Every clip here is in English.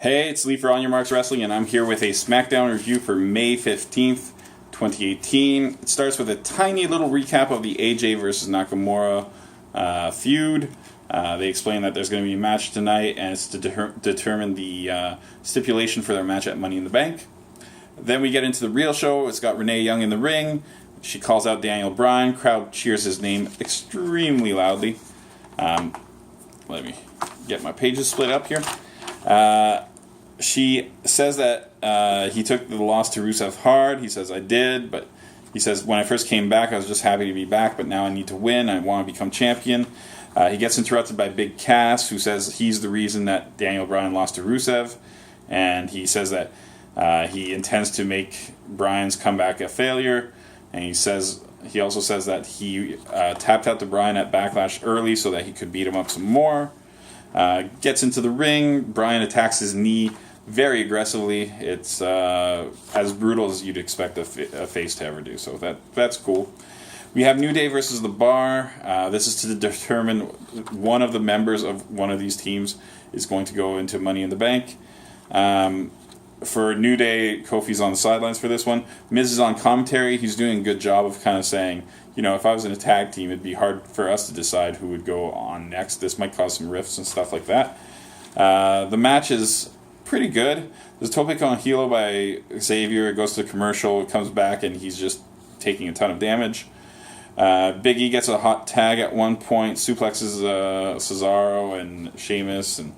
Hey, it's Lee for On Your Marks Wrestling, and I'm here with a Smackdown review for May 15th, 2018. It starts with a tiny little recap of the AJ versus Nakamura feud. They explain that there's going to be a match tonight, and it's to determine the stipulation for their match at Money in the Bank. Then we get into the real show. It's got Renee Young in the ring. She calls out Daniel Bryan. Crowd cheers his name extremely loudly. Let me get my pages split up here. She says that he took the loss to Rusev hard. He says, I did, but he says, when I first came back, I was just happy to be back, but now I need to win. I want to become champion. He gets interrupted by Big Cass, who says he's the reason that Daniel Bryan lost to Rusev, and he says that he intends to make Bryan's comeback a failure, and he also says that he tapped out to Bryan at Backlash early so that he could beat him up some more. Gets into the ring. Bryan attacks his knee very aggressively. It's as brutal as you'd expect a face to ever do, so that's cool. We have New Day versus The Bar. This is to determine one of the members of one of these teams is going to go into Money in the Bank. For New Day, Kofi's on the sidelines for this one. Miz is on commentary. He's doing a good job of kind of saying, you know, if I was in a tag team, it'd be hard for us to decide who would go on next. This might cause some rifts and stuff like that. The match is pretty good. There's a tope con hilo by Xavier. It goes to the commercial. It comes back, and he's just taking a ton of damage. Big E gets a hot tag at one point, suplexes Cesaro and Sheamus, and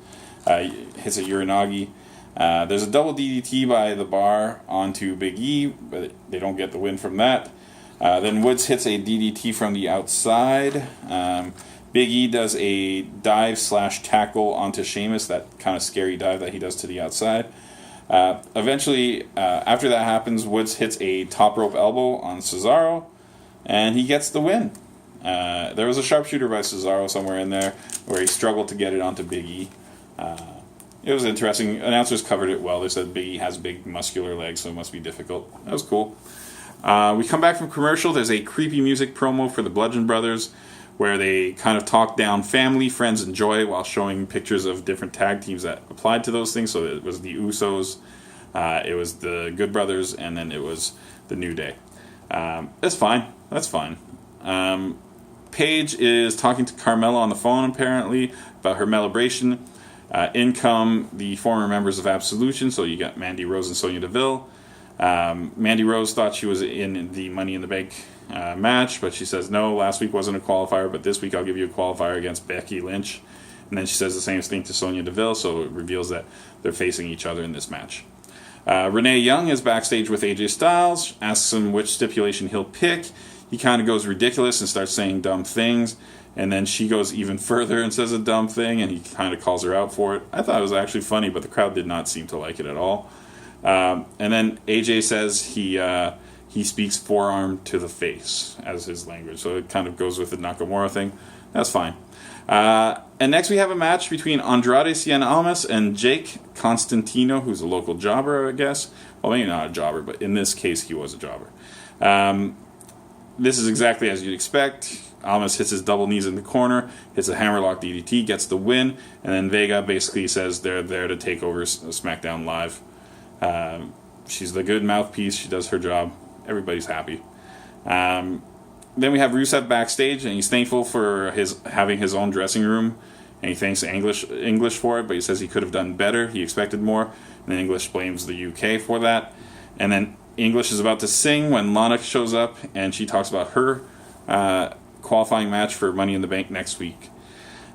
hits a Uranagi. There's a double DDT by The Bar onto Big E, but they don't get the win from that. Then Woods hits a DDT from the outside. Big E does a dive/tackle onto Sheamus, that kind of scary dive that he does to the outside. Eventually, after that happens, Woods hits a top rope elbow on Cesaro, and he gets the win. There was a sharpshooter by Cesaro somewhere in there where he struggled to get it onto Big E. It was interesting. Announcers covered it well. They said Big E has big muscular legs, so it must be difficult. That was cool. We come back from commercial. There's a creepy music promo for the Bludgeon Brothers where they kind of talk down family, friends, and joy while showing pictures of different tag teams that applied to those things. So it was the Usos, it was the Good Brothers, and then it was the New Day. That's fine. That's fine. Paige is talking to Carmella on the phone, apparently, about her celebration. In come the former members of Absolution, so you got Mandy Rose and Sonya Deville. Mandy Rose thought she was in the Money in the Bank match, but she says, no, last week wasn't a qualifier, but this week I'll give you a qualifier against Becky Lynch. And then she says the same thing to Sonya Deville, so it reveals that they're facing each other in this match. Renee Young is backstage with AJ Styles, asks him which stipulation he'll pick. He kind of goes ridiculous and starts saying dumb things. And then she goes even further and says a dumb thing, and he kind of calls her out for it. I thought it was actually funny, but the crowd did not seem to like it at all. And then AJ says he speaks forearm to the face as his language, so it kind of goes with the Nakamura thing. That's fine. And next we have a match between Andrade Cien Almas and Jake Constantino, who's a local jobber, I guess. Well, maybe not a jobber, but in this case he was a jobber. This is exactly as you'd expect. Almas hits his double knees in the corner, hits a hammerlock DDT, gets the win, and then Vega basically says they're there to take over SmackDown Live. She's the good mouthpiece. She does her job. Everybody's happy. Then we have Rusev backstage, and he's thankful for having his own dressing room, and he thanks English for it, but he says he could have done better. He expected more, and then English blames the UK for that. And then English is about to sing when Lana shows up, and she talks about her qualifying match for Money in the Bank next week.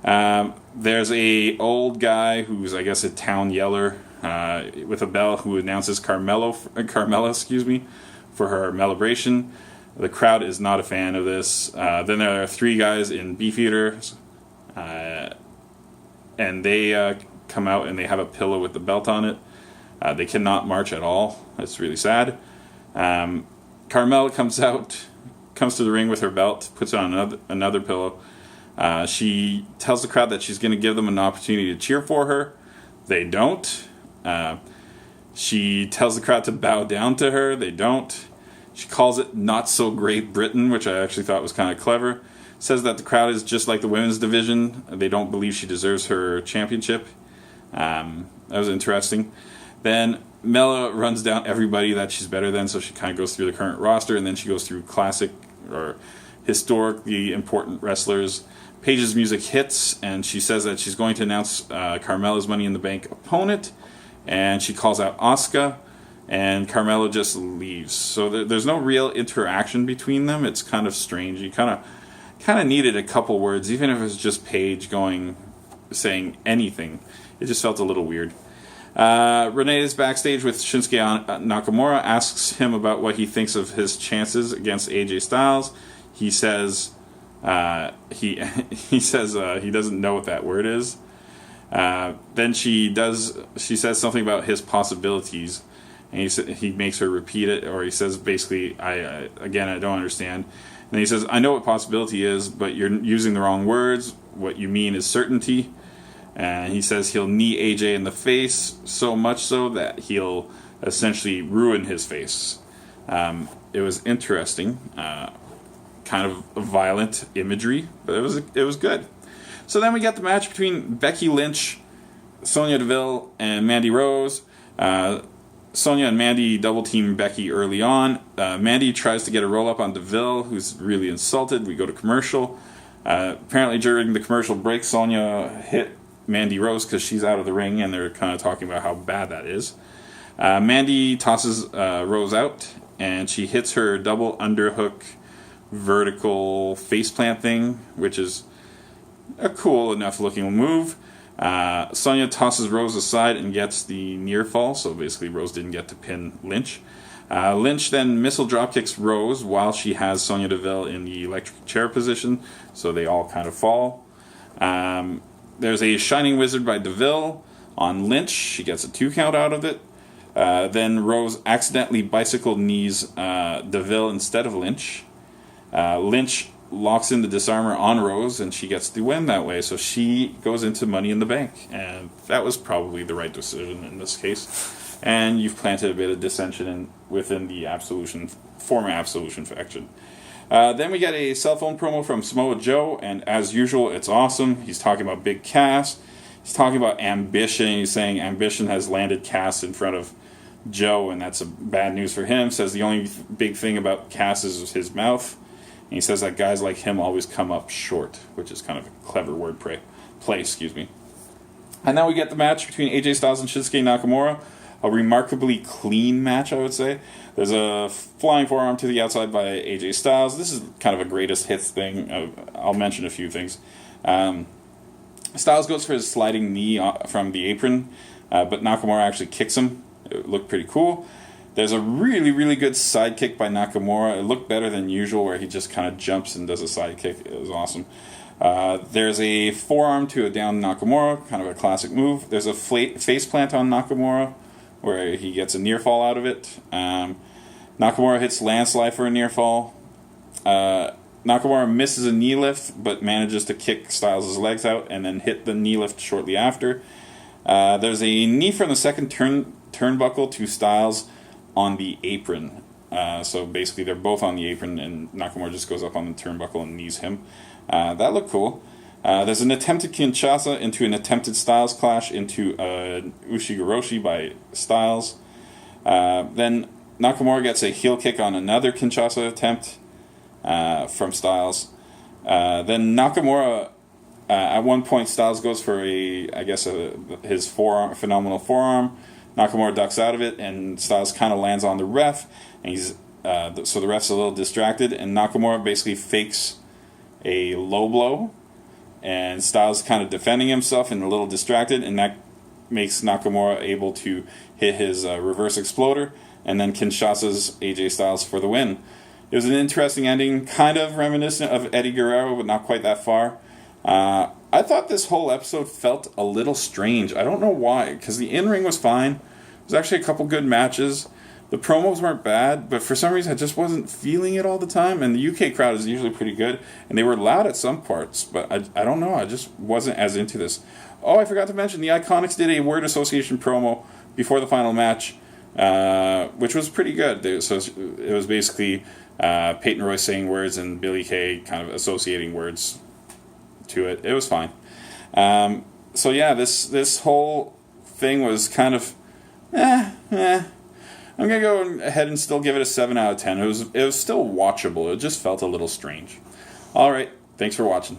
There's a old guy who's, I guess, a town yeller with a bell who announces Carmella, for her celebration. The crowd is not a fan of this. Then there are three guys in Beefeaters, and they come out and they have a pillow with the belt on it. They cannot march at all. That's really sad. Carmella comes to the ring with her belt, puts on another pillow. She tells the crowd that she's going to give them an opportunity to cheer for her. They don't. She tells the crowd to bow down to her. They don't. She calls it Not So Great Britain, which I actually thought was kind of clever. Says that the crowd is just like the women's division. They don't believe she deserves her championship. That was interesting. Then Mela runs down everybody that she's better than, so she kind of goes through the current roster, and then she goes through classic or historically important wrestlers. Paige's music hits, and she says that she's going to announce Carmella's Money in the Bank opponent, and she calls out Asuka, and Carmella just leaves. So there's no real interaction between them. It's kind of strange. You kind of needed a couple words, even if it was just Paige saying anything. It just felt a little weird. Renee is backstage with Shinsuke Nakamura, asks him about what he thinks of his chances against AJ Styles. He says he says he doesn't know what that word is. Then she says something about his possibilities, and he makes her repeat it, or he says basically, I don't understand. And he says, I know what possibility is, but you're using the wrong words. What you mean is certainty. And he says he'll knee AJ in the face, so much so that he'll essentially ruin his face. It was interesting, kind of violent imagery, but it was good. So then we got the match between Becky Lynch, Sonya Deville, and Mandy Rose. Sonya and Mandy double team Becky early on. Mandy tries to get a roll up on Deville, who's really insulted. We go to commercial. Apparently during the commercial break, Sonya hit Mandy Rose because she's out of the ring, and they're kind of talking about how bad that is. Mandy tosses Rose out, and she hits her double underhook vertical faceplant thing, which is a cool enough looking move. Sonya tosses Rose aside and gets the near fall, so basically Rose didn't get to pin Lynch. Lynch then missile dropkicks Rose while she has Sonya Deville in the electric chair position, so they all kind of fall. There's a Shining Wizard by Deville on Lynch. She gets a 2 count out of it. Then Rose accidentally bicycle knees Deville instead of Lynch. Lynch locks in the disarmor on Rose, and she gets the win that way. So she goes into Money in the Bank, and that was probably the right decision in this case. And you've planted a bit of dissension within the former Absolution faction. Then we get a cell phone promo from Samoa Joe, and as usual, it's awesome. He's talking about Big Cass. He's talking about ambition. He's saying ambition has landed Cass in front of Joe, and that's bad news for him. Says the only big thing about Cass is his mouth. And he says that guys like him always come up short, which is kind of a clever wordplay. And now we get the match between AJ Styles and Shinsuke Nakamura. A remarkably clean match, I would say. There's a flying forearm to the outside by AJ Styles. This is kind of a greatest hits thing. I'll mention a few things. Styles goes for his sliding knee from the apron, but Nakamura actually kicks him. It looked pretty cool. There's a really, really good side kick by Nakamura. It looked better than usual, where he just kind of jumps and does a side kick. It was awesome. There's a forearm to a down Nakamura, kind of a classic move. There's a face plant on Nakamura, where he gets a near fall out of it. Nakamura hits landslide for a near fall. Nakamura misses a knee lift, but manages to kick Styles' legs out and then hit the knee lift shortly after. There's a knee from the second turnbuckle to Styles on the apron. So basically they're both on the apron, and Nakamura just goes up on the turnbuckle and knees him. That looked cool. There's an attempted Kinshasa into an attempted Styles clash into Ushigoroshi by Styles. Then Nakamura gets a heel kick on another Kinshasa attempt from Styles. Then Nakamura, at one point, Styles goes for his forearm, phenomenal forearm. Nakamura ducks out of it, and Styles kind of lands on the ref, and so the ref's a little distracted, and Nakamura basically fakes a low blow. And Styles kind of defending himself and a little distracted, and that makes Nakamura able to hit his reverse exploder, and then Kinshasa's AJ Styles for the win. It was an interesting ending, kind of reminiscent of Eddie Guerrero, but not quite that far. I thought this whole episode felt a little strange. I don't know why, because the in-ring was fine. There was actually a couple good matches. The promos weren't bad, but for some reason I just wasn't feeling it all the time. And the UK crowd is usually pretty good, and they were loud at some parts, but I don't know. I just wasn't as into this. Oh, I forgot to mention, the Iconics did a word association promo before the final match, which was pretty good. So it was basically Peyton Royce saying words and Billy Kay kind of associating words to it. It was fine. So yeah, this whole thing was kind of, I'm going to go ahead and still give it a 7 out of 10. It was still watchable. It just felt a little strange. All right. Thanks for watching.